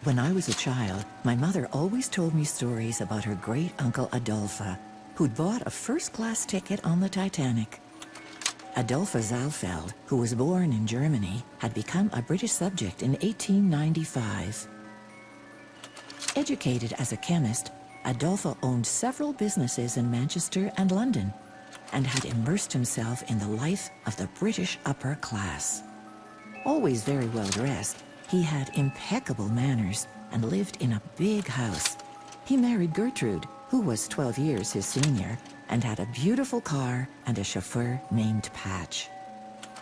When I was a child, my mother always told me stories about her great-uncle Adolphe, who'd bought a first-class ticket on the Titanic. Adolphe Zalfeld, who was born in Germany, had become a British subject in 1895. Educated as a chemist, Adolphe owned several businesses in Manchester and London, and had immersed himself in the life of the British upper class. Always very well dressed, he had impeccable manners and lived in a big house. He married Gertrude, who was 12 years his senior, and had a beautiful car and a chauffeur named Patch.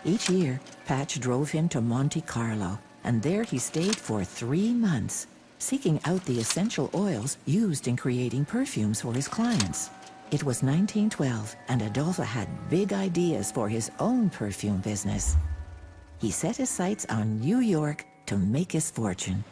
Each year, Patch drove him to Monte Carlo, and there he stayed for 3 months, seeking out the essential oils used in creating perfumes for his clients. It was 1912, and Adolphe had big ideas for his own perfume business. He set his sights on New York to make his fortune.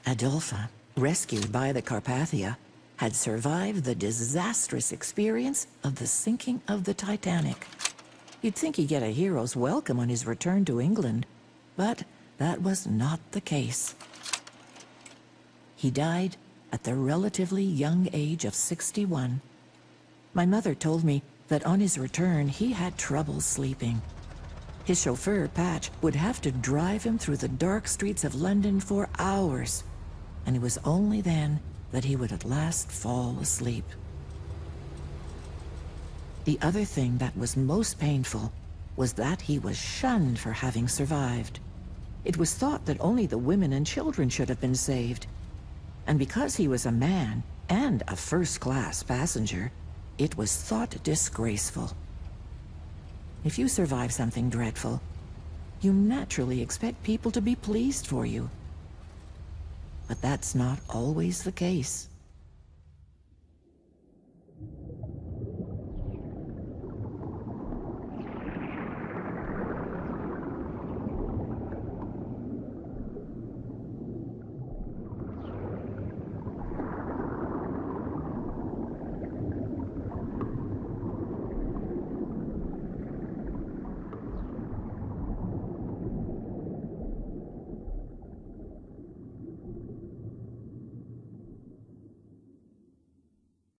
Adolphe, rescued by the Carpathia, had survived the disastrous experience of the sinking of the Titanic. You'd think he'd get a hero's welcome on his return to England, but that was not the case. He died at the relatively young age of 61. My mother told me that on his return he had trouble sleeping. His chauffeur, Patch, would have to drive him through the dark streets of London for hours, and it was only then that he would at last fall asleep. The other thing that was most painful was that he was shunned for having survived. It was thought that only the women and children should have been saved. And because he was a man and a first-class passenger, it was thought disgraceful. If you survive something dreadful, you naturally expect people to be pleased for you. But that's not always the case.